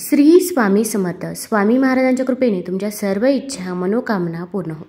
श्री स्वामी समर्थ. स्वामी महाराजांच्या कृपेने तुमच्या सर्व इच्छा मनोकामना पूर्ण हो.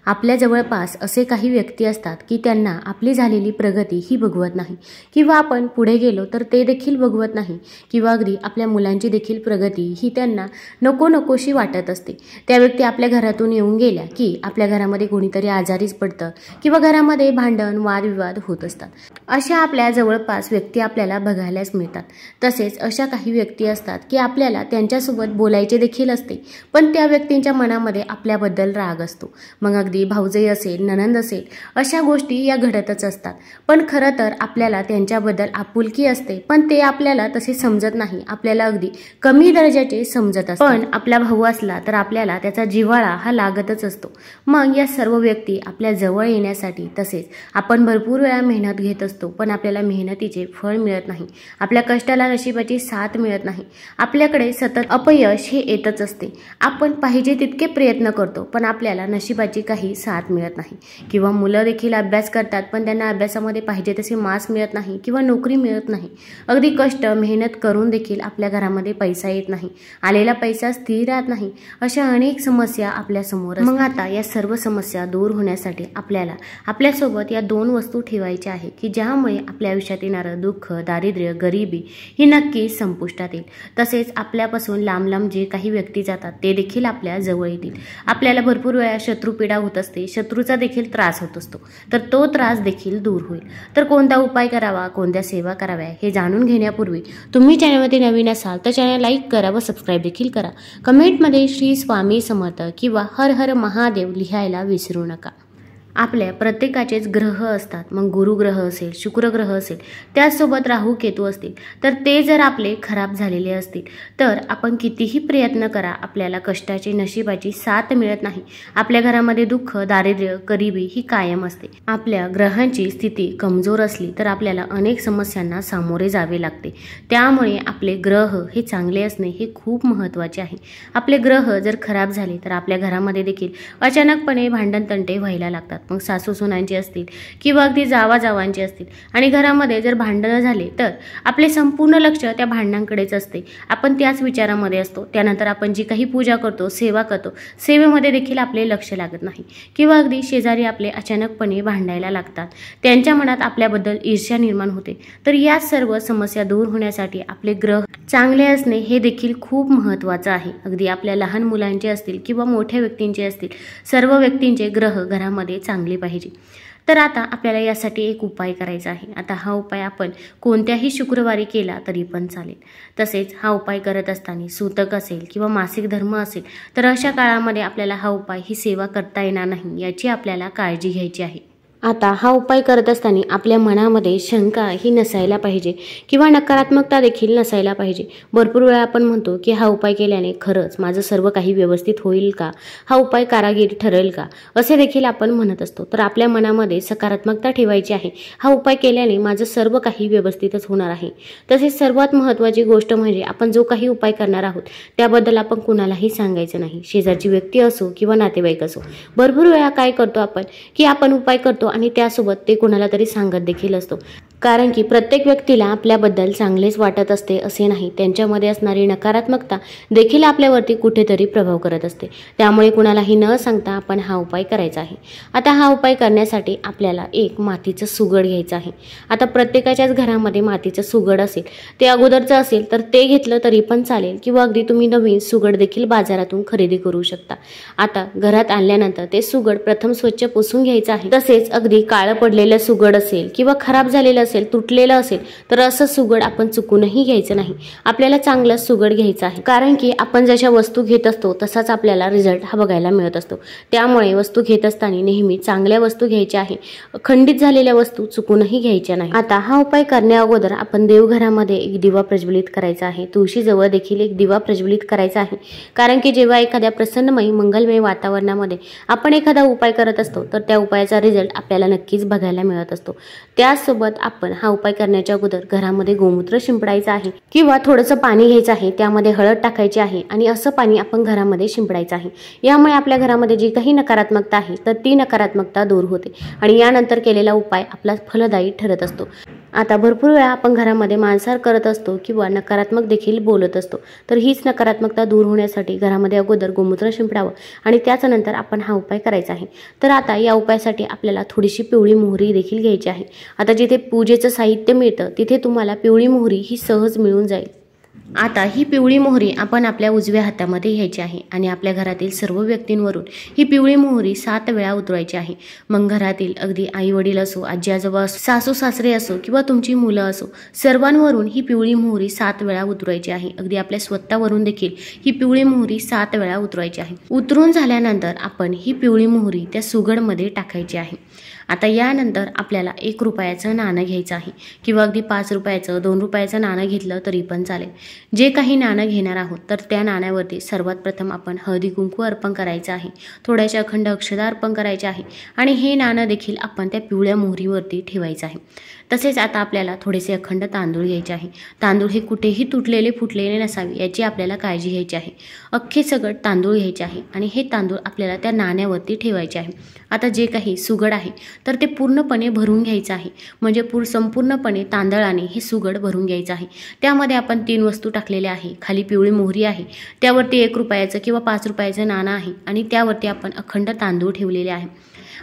आपल्या जवळपास असे काही व्यक्ती असतात की त्यांना आपली झालेली प्रगती ही बघवत नाही, किंवा आपण पुढे गेलो तर ते देखील बघवत नाही, किंवा अगदी आपल्या मुलांची देखील प्रगती ही त्यांना नको नकोशी वाटत असते. त्या व्यक्ती आपल्या घरातून येऊन गेल्या की आपल्या घरामध्ये कोणीतरी आजारीच पडतं, किंवा घरामध्ये भांडण वादविवाद होत असतात. अशा आपल्या जवळपास व्यक्ती आपल्याला बघायलाच मिळतात. तसेच अशा काही व्यक्ती असतात की आपल्याला त्यांच्यासोबत बोलायचे देखील असते, पण त्या व्यक्तींच्या मनामध्ये आपल्याबद्दल राग असतो. मग अगदी भाऊजाई असेल, ननंद असेल, अशा गोष्टी या घडतच असतात. पण खरं तर आपल्याला त्यांच्याबद्दल आपुलकी असते, पण ते आपल्याला तसे समजत नाही. आपल्याला अगदी कमी दर्जाचे समजत असतात. पण आपला भाऊ असला तर आपल्याला त्याचा जिव्हाळा हा लागतच असतो. मग या सर्व व्यक्ती आपल्या जवळ येण्यासाठी, तसेच आपण भरपूर वेळा मेहनत घेत असतो, पण आपल्याला मेहनतीचे फळ मिळत नाही. आपल्या कष्टाला नशिबाची साथ मिळत नाही. आपल्याकडे सतत अपयश हे येतच असते. आपण पाहिजे तितके प्रयत्न करतो, पण आपल्याला नशिबाची काही साथ मिळत नाही. किंवा मुलं देखील अभ्यास करतात, पण त्यांना अभ्यासामध्ये पाहिजे तसे मार्क्स मिळत नाही, किंवा नोकरी मिळत नाही. अगदी कष्ट मेहनत करून देखील आपल्या घरामध्ये पैसा येत नाही. आलेला पैसा स्थिर राहत नाही. अशा अनेक समस्या आपल्या समोर असतात. मग आता या सर्व समस्या दूर होण्यासाठी आपल्याला आपल्यासोबत या 2 वस्तू ठेवायच्या आहे की ज्यामुळे आपल्या आयुष्यात येणारं दुःख, दारिद्र्य, गरिबी ही नक्कीच संपुष्टात येईल. तसेच आपल्यापासून लांब लांब जे काही व्यक्ती जातात ते देखील आपल्या जवळ येतील. आपल्याला भरपूर वेळा शत्रुपीडा होत असते, शत्रूचा देखील त्रास होत असतो, तर तो त्रास देखील दूर होईल. तर कोणता उपाय करावा, कोणत्या सेवा कराव्या हे जाणून घेण्यापूर्वी तुम्ही चॅनलमध्ये नवीन असाल तर चॅनल लाईक करा व सबस्क्राईब देखील करा. कमेंटमध्ये श्री स्वामी समर्थ किंवा हर हर महादेव लिहायला विसरू नका. आपल्या प्रत्येकाचेच ग्रह असतात. मग गुरुग्रह असेल, शुक्रग्रह असेल, त्याचसोबत राहू केतू असतील, तर ते जर आपले खराब झालेले असतील तर आपण कितीही प्रयत्न करा, आपल्याला कष्टाची नशिबाची साथ मिळत नाही. आपल्या घरामध्ये दुःख, दारिद्र्य, गरिबी ही कायम असते. आपल्या ग्रहांची स्थिती कमजोर असली तर आपल्याला अनेक समस्यांना सामोरे जावे लागते. त्यामुळे आपले ग्रह हे चांगले असणे हे खूप महत्त्वाचे आहे. आपले ग्रह जर खराब झाले तर आपल्या घरामध्ये देखील अचानकपणे भांडण तंटे व्हायला लागतात. मग सासू सुनांची असतील किंवा अगदी जावाजावांची असतील, आणि घरामध्ये जर भांडणं झाले तर आपले संपूर्ण लक्ष त्या भांडणांकडेच असते. आपण त्याच विचारामध्ये असतो. त्यानंतर आपण जी काही पूजा करतो, सेवा करतो, सेवेमध्ये देखील आपले लक्ष लागत नाही. किंवा अगदी शेजारी आपले अचानकपणे भांडायला लागतात, त्यांच्या मनात आपल्याबद्दल ईर्ष्या निर्माण होते. तर या सर्व समस्या दूर होण्यासाठी आपले ग्रह चांगले असणे हे देखील खूप महत्त्वाचं आहे. अगदी आपल्या लहान मुलांचे असतील किंवा मोठ्या व्यक्तींचे असतील, सर्व व्यक्तींचे ग्रह घरामध्ये चांगले पाहिजे. तर आता आपल्याला यासाठी एक उपाय करायचा आहे. आता हा उपाय आपण कोणत्याही शुक्रवारी केला तरी पण चालेल. तसेच हा उपाय करत असताना सूतक असेल किंवा मासिक धर्म असेल तर अशा काळामध्ये आपल्याला हा उपाय ही सेवा करता येणार नाही, याची आपल्याला काळजी घ्यायची आहे. आता हा उपाय करत असताना आपल्या मनामध्ये शंका ही नसायला पाहिजे, किंवा नकारात्मकता देखील नसायला पाहिजे. भरपूर वेळा आपण म्हणतो की हा उपाय केल्याने खरंच माझं सर्व काही व्यवस्थित होईल का, हा उपाय कारागीर ठरेल का, असे देखील आपण म्हणत असतो. तर आपल्या मनामध्ये सकारात्मकता ठेवायची आहे. हा उपाय केल्याने माझं सर्व काही व्यवस्थितच होणार आहे. तसेच सर्वात महत्त्वाची गोष्ट म्हणजे आपण जो काही उपाय करणार आहोत त्याबद्दल आपण कुणालाही सांगायचं नाही. शेजारची व्यक्ती असो किंवा नातेवाईक असो. भरपूर वेळा काय करतो आपण की आपण उपाय करतो आणि त्यासोबत ते कोणाला तरी सांगत देखील असतो. कारण की प्रत्येक व्यक्तीला आपल्याबद्दल चांगलेच वाटत असते असे नाही. त्यांच्यामध्ये असणारी नकारात्मकता देखील आपल्यावरती कुठेतरी प्रभाव करत असते. त्यामुळे कुणालाही न सांगता आपण हा उपाय करायचा आहे. आता हा उपाय करण्यासाठी आपल्याला एक मातीचं सुगड घ्यायचं आहे. आता प्रत्येकाच्याच घरामध्ये मातीचं सुगड असेल, ते अगोदरचं असेल तर ते घेतलं तरी पण चालेल, किंवा अगदी तुम्ही नवीन सुगड देखील बाजारातून खरेदी करू शकता. आता घरात आणल्यानंतर ते सुगड प्रथम स्वच्छ पुसून घ्यायचं आहे. तसेच अगदी काळं पडलेलं सुगड असेल किंवा खराब झालेलं असेल, तुटलेलं असेल तर असं सुगड आपण चुकूनही घ्यायचं नाही. आपल्याला चांगलं सुगड घ्यायचं आहे. कारण की आपण जशा वस्तू घेत असतो तसाच आपल्याला रिझल्ट हा बघायला मिळत असतो. त्यामुळे वस्तू घेत असताना नेहमी चांगल्या वस्तू घ्यायच्या आहे. खंडित झालेल्या वस्तू चुकूनही घ्यायच्या नाही. आता हा उपाय करण्या अगोदर आपण देवघरामध्ये एक दिवा प्रज्वलित करायचा आहे. तुळशीजवळ देखील एक दिवा प्रज्वलित करायचा आहे. कारण की जेव्हा एखाद्या प्रसन्नमय मंगलमय वातावरणामध्ये आपण एखादा उपाय करत असतो तर त्या उपायाचा रिझल्ट आपल्याला नक्कीच बघायला मिळत असतो. त्यासोबत आपण हा उपाय करण्याच्या अगोदर घरामध्ये गोमूत्र शिंपडायचं आहे, किंवा थोडंसं पाणी घ्यायचं आहे, त्यामध्ये हळद टाकायची आहे आणि असं पाणी आपण घरामध्ये शिंपडायचं आहे. यामुळे आपल्या घरामध्ये जी काही नकारात्मकता आहे तर ती नकारात्मकता दूर होते आणि यानंतर केलेला उपाय आपला फलदायी ठरत असतो. आता भरपूर वेळा आपण घरामध्ये मांसाहार करत असतो किंवा नकारात्मक देखील बोलत असतो, तर हीच नकारात्मकता दूर होण्यासाठी घरामध्ये अगोदर गोमूत्र शिंपडावं आणि त्याच्यानंतर आपण हा उपाय करायचा आहे। तर आता या उपायासाठी आपल्याला थोडीशी पिवळी मोहरी देखील घ्यायची आहे। आता जिथे पूजेचं साहित्य मिळतं तिथे तुम्हाला पिवळी मोहरी ही सहज मिळून जाईल। आता ही पिवळी मोहरी आपण आपल्या उजव्या हातामध्ये घ्यायची आहे आणि आपल्या घरातील सर्व व्यक्तींवरून ही पिवळी मोहरी 7 वेळा उतरवायची आहे। मग घरातील अगदी आई वडील असो, आजी आजोबा असो, सासू सासरे असो किंवा तुमची मुलं असो, सर्वांवरून ही पिवळी मोहरी 7 वेळा उतरवायची आहे। अगदी आपल्या स्वतःवरून देखील ही पिवळी मोहरी 7 वेळा उतरवायची आहे। उतरून झाल्यानंतर आपण ही पिवळी मोहरी त्या सुगडमध्ये टाकायची आहे। आता यानंतर आपल्याला 1 रुपयाचं नाणं घ्यायचं आहे किंवा अगदी 5 रुपयाचं 2 रुपयाचं नाणं घेतलं तरी पण चालेल। जे काही नाणं घेणार आहोत तर त्या नाण्यावरती सर्वात प्रथम आपण हळदी कुंकू अर्पण करायचं आहे, थोड्याशा अखंड अक्षता अर्पण करायचे आहे आणि हे नाणं देखील आपण त्या पिवळ्या मोहरीवरती ठेवायचं आहे। तसेच आता आपल्याला थोडेसे अखंड तांदूळ घ्यायचे आहे। तांदूळ हे कुठेही तुटलेले फुटलेले नसावे याची आपल्याला काळजी घ्यायची आहे। अख्खे सगळं तांदूळ घ्यायचे आहे आणि हे तांदूळ आपल्याला त्या नाण्यावरती ठेवायचे आहे। आता जे काही सुगड आहे तर ते पूर्णपणे भरून घ्यायचं आहे, म्हणजे संपूर्णपणे तांदळाने हे सुगड भरून घ्यायचं आहे। त्यामध्ये आपण 3 वस्तू टाकलेल्या आहे। खाली पिवळी मोहरी आहे, त्यावरती 1 रुपयाचं किंवा 5 रुपयाचं नाणं आहे आणि त्यावरती आपण अखंड तांदूळ ठेवलेले आहे।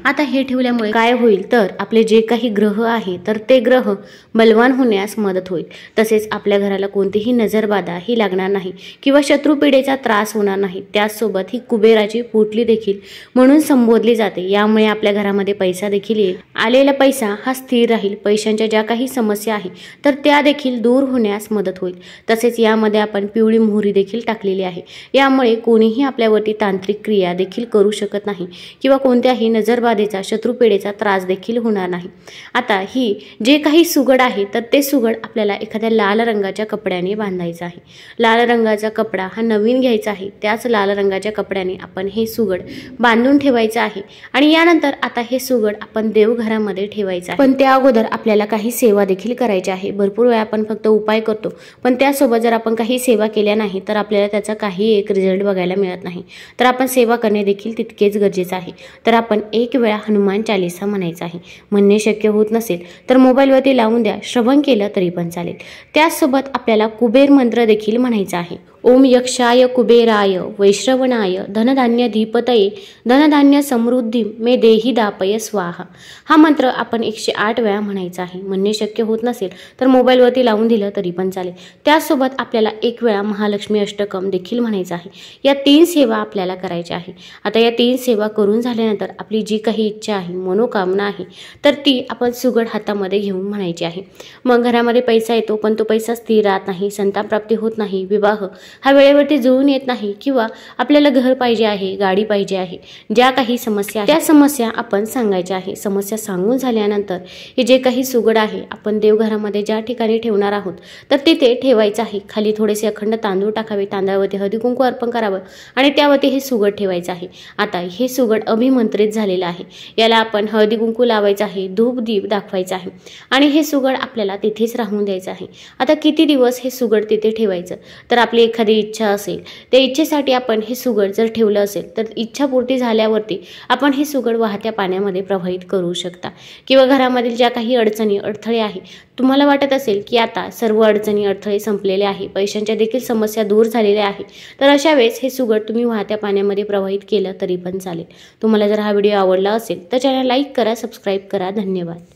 आता हे ठेवल्यामुळे काय होईल तर आपले जे काही ग्रह आहे तर ते ग्रह बलवान होण्यास मदत होईल। तसेच आपल्या घराला कोणतीही नजरबाधा ही लागणार नाही किंवा शत्रुपीडेचा त्रास होणार नाही। त्याचसोबत ही कुबेराची पोटली देखील म्हणून संबोधली जाते। यामुळे आपल्या घरामध्ये पैसा देखील येईल। आलेला पैसा हा स्थिर राहील। पैशांच्या ज्या काही समस्या आहे तर त्या देखील दूर होण्यास मदत होईल। तसेच यामध्ये आपण पिवळी मोहरी देखील टाकलेली आहे। यामुळे कोणीही आपल्यावरती तांत्रिक क्रिया देखील करू शकत नाही किंवा कोणत्याही नजरबाधेचा शत्रुपेढेचा त्रास देखील होणार नाही। आता ही जे काही सुगड आहे तर ते सुगड आपल्याला एखाद्या लाल रंगाच्या कपड्याने बांधायचं आहे। लाल रंगाचा कपडा हा नवीन घ्यायचा आहे। त्याच लाल रंगाच्या कपड्याने आपण हे सुगड बांधून ठेवायचं आहे आणि यानंतर आता हे सुगड आपण देवघरामध्ये ठेवायचं आहे। पण त्या अगोदर आपल्याला काही सेवा देखील करायची आहे। भरपूर वेळा आपण फक्त उपाय करतो, पण त्यासोबत जर आपण काही सेवा केल्या नाही तर आपल्याला त्याचा काही एक रिझल्ट बघायला मिळत नाही। तर आपण सेवा करणे देखील तितकेच गरजेचे आहे। तर आपण 1 वेळा हनुमान चालीसा म्हणायचा आहे। म्हणणे शक्य होत नसेल तर मोबाईलवरती लावून द्या, श्रवण केलं तरी पण चालेल। त्याचसोबत आपल्याला कुबेर मंत्र देखील म्हणायचा आहे। ओम यक्षाय कुबेराय वैश्रवणाय धनधान्य धीपतये धनधान्य समृद्धी मे देही दापय स्वाहा। हा मंत्र आपण 108 वेळा म्हणायचा आहे। म्हणणे शक्य होत नसेल तर मोबाईलवरती लावून दिलं तरी पण चालेल। त्याचसोबत आपल्याला 1 वेळा महालक्ष्मी अष्टकम देखील म्हणायचं आहे। या 3 सेवा आपल्याला करायच्या आहे। आता या 3 सेवा करून झाल्यानंतर आपली जी काही इच्छा आहे, मनोकामना आहे तर ती आपण सुगड हातामध्ये घेऊन म्हणायची आहे। मग घरामध्ये पैसा येतो, पण तो पैसा स्थिर राहत नाही, संतान प्राप्ती होत नाही, विवाह हा वेळेवरती जुळून येत नाही किंवा आपल्याला घर पाहिजे आहे, गाडी पाहिजे आहे, ज्या काही समस्या आहेत त्या समस्या आपण सांगायच्या आहे। समस्या सांगून झाल्यानंतर हे जे काही सुगड आहे आपण देवघरामध्ये ज्या ठिकाणी ठेवणार आहोत तर तिथे ठेवायचं आहे। खाली थोडेसे अखंड तांदूळ टाकावे, तांदळावरती हळदी कुंकू अर्पण करावं आणि त्यावरती हे सुगड ठेवायचं आहे। आता हे सुगड अभिमंत्रित झालेलं आहे। याला आपण हळदी कुंकू लावायचं आहे, धूप दीप दाखवायचं आहे आणि हे सुगड आपल्याला तिथेच राहून द्यायचं आहे। आता किती दिवस हे सुगड तिथे ठेवायचं तर आपली एखादी इच्छा असेल त्या इच्छेसाठी आपण हे सुगड जर ठेवलं असेल तर इच्छा पूर्ती झाल्यावरती आपण हे सुगड वाहत्या पाण्यामध्ये प्रवाहित करू शकता किंवा घरामधील ज्या काही अडचणी अडथळे आहे, तुम्हाला वाटत असेल की आता सर्व अडचणी अडथळे संपलेले आहे, पैशांच्या देखील समस्या दूर झालेल्या आहे, तर अशा वेळेस हे सुगड तुम्ही वाहत्या पाण्यामध्ये प्रवाहित केलं तरी पण चालेल। तुम्हाला जर हा व्हिडिओ आवडला असेल तर चॅनल लाईक करा, सबस्क्राईब करा। धन्यवाद।